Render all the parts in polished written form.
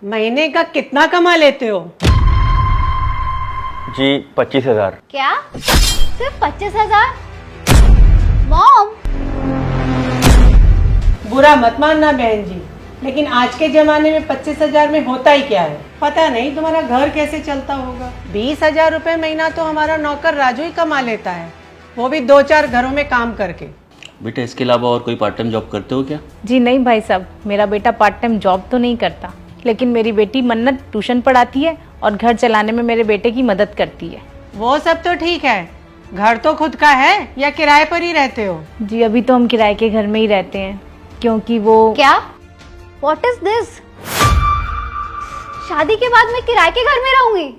महीने का कितना कमा लेते हो? जी 25,000। क्या? सिर्फ 25,000? मॉम, बुरा मत मानना बहन जी, लेकिन आज के जमाने में 25,000 में होता ही क्या है? पता नहीं तुम्हारा घर कैसे चलता होगा। 20,000 रुपए महीना तो हमारा नौकर राजू ही कमा लेता है, वो भी 2-4 घरों में काम करके। बेटा इसके अलावा और कोई पार्ट टाइम जॉब करते हो क्या? जी नहीं भाई साहब, मेरा बेटा पार्ट टाइम जॉब तो नहीं करता, लेकिन मेरी बेटी मन्नत ट्यूशन पढ़ाती है और घर चलाने में मेरे बेटे की मदद करती है। वो सब तो ठीक है, घर तो खुद का है या किराए पर ही रहते हो? जी अभी तो हम किराए के घर में ही रहते हैं, क्योंकि वो क्या? What is this? शादी के बाद मैं किराए के घर में रहूंगी?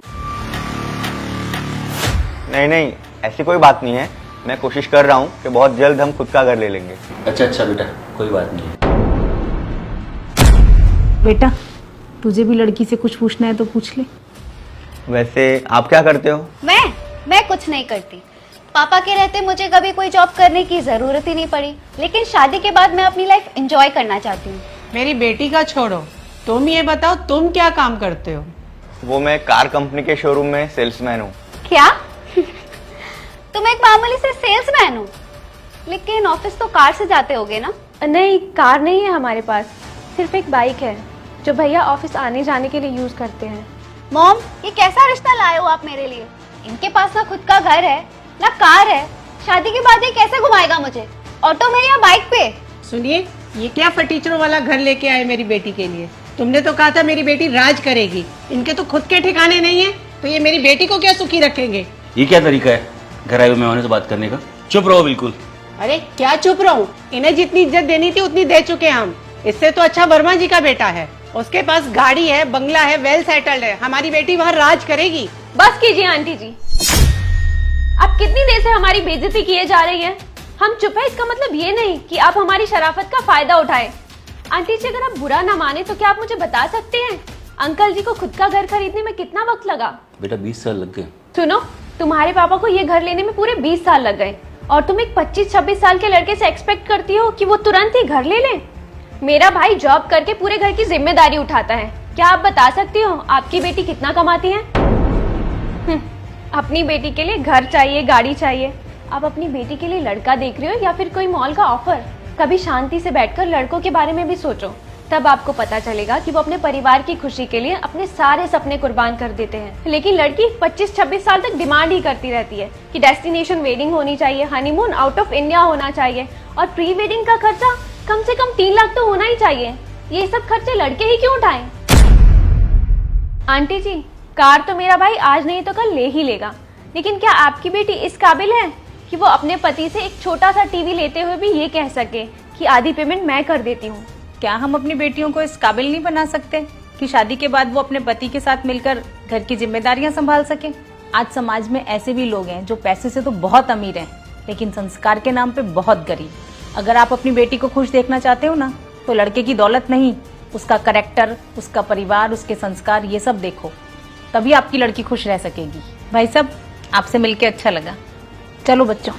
नहीं नहीं, ऐसी कोई बात नहीं है। मैं कोशिश कर रहा हूँ कि बहुत जल्द हम खुद का घर ले लेंगे। अच्छा बेटा, कोई बात नहीं। बेटा तुझे भी लड़की से कुछ पूछना है तो पूछ ले। वैसे आप क्या करते हो? मैं कुछ नहीं करती। पापा के रहते मुझे कभी कोई जॉब करने की जरूरत ही नहीं पड़ी, लेकिन शादी के बाद मैं अपनी लाइफ एंजॉय करना चाहती हूँ। मेरी बेटी का छोड़ो, तुम ये बताओ तुम क्या काम करते हो? वो मैं कार कंपनी के शोरूम में सेल्समैन हूँ। क्या? तुम एक मामूली से सेल्समैन हो, लेकिन ऑफिस तो कार से जाते होगे ना? नहीं, कार नहीं है हमारे पास, सिर्फ एक बाइक है जो भैया ऑफिस आने जाने के लिए यूज करते हैं। मॉम, ये कैसा रिश्ता लाए हो आप मेरे लिए? इनके पास ना खुद का घर है ना कार है, शादी के बाद ये कैसे घुमाएगा मुझे, ऑटो में या बाइक पे? सुनिए, ये क्या फटीचरों वाला घर लेके आए मेरी बेटी के लिए? तुमने तो कहा था मेरी बेटी राज करेगी, इनके तो खुद के ठिकाने नहीं है, तो ये मेरी बेटी को क्या सुखी रखेंगे? ये क्या तरीका है घर आए हुए मेहमानों से बात करने का? चुप रहो बिल्कुल। अरे क्या चुप रहूं, इन्हें जितनी इज्जत देनी थी उतनी दे चुके हम। इससे तो अच्छा वर्मा जी का बेटा है, उसके पास गाड़ी है, बंगला है, वेल सेटल्ड है। हमारी बेटी वहाँ राज करेगी। बस कीजिए आंटी जी, आप कितनी देर से हमारी बेइज्जती किए जा रही हैं? हम चुप है इसका मतलब ये नहीं कि आप हमारी शराफत का फायदा उठाए। आंटी जी अगर आप बुरा ना माने तो क्या आप मुझे बता सकते हैं अंकल जी को खुद का घर खरीदने में कितना वक्त लगा? बेटा 20 साल लग गए। सुनो, तुम्हारे पापा को ये घर लेने में पूरे 20 साल लग गए और तुम एक 25-26 साल के लड़के से एक्सपेक्ट करती हो कि वो तुरंत ही घर ले ले? मेरा भाई जॉब करके पूरे घर की जिम्मेदारी उठाता है। क्या आप बता सकती हो आपकी बेटी कितना कमाती है? अपनी बेटी के लिए घर चाहिए, गाड़ी चाहिए, आप अपनी बेटी के लिए लड़का देख रहे हो या फिर कोई मॉल का ऑफर? कभी शांति से बैठकर लड़कों के बारे में भी सोचो, तब आपको पता चलेगा कि वो अपने परिवार की खुशी के लिए अपने सारे सपने कुर्बान कर देते हैं। लेकिन लड़की 25-26 साल तक डिमांड ही करती रहती है कि डेस्टिनेशन वेडिंग होनी चाहिए, हनीमून आउट ऑफ इंडिया होना चाहिए और प्री वेडिंग का खर्चा कम से कम 3 लाख तो होना ही चाहिए। ये सब खर्चे लड़के ही क्यों उठाएं? आंटी जी, कार तो मेरा भाई आज नहीं तो कल ले ही लेगा, लेकिन क्या आपकी बेटी इस काबिल है कि वो अपने पति से एक छोटा सा टीवी लेते हुए भी ये कह सके कि आधी पेमेंट मैं कर देती हूँ? क्या हम अपनी बेटियों को इस काबिल नहीं बना सकते कि शादी के बाद वो अपने पति के साथ मिलकर घर की जिम्मेदारियां संभाल सके? आज समाज में ऐसे भी लोग हैं जो पैसे से तो बहुत अमीर हैं, लेकिन संस्कार के नाम पे बहुत गरीब। अगर आप अपनी बेटी को खुश देखना चाहते हो ना, तो लड़के की दौलत नहीं, उसका कैरेक्टर, उसका परिवार, उसके संस्कार, ये सब देखो, तभी आपकी लड़की खुश रह सकेगी। भाई साहब, आपसे मिलके अच्छा लगा। चलो बच्चों।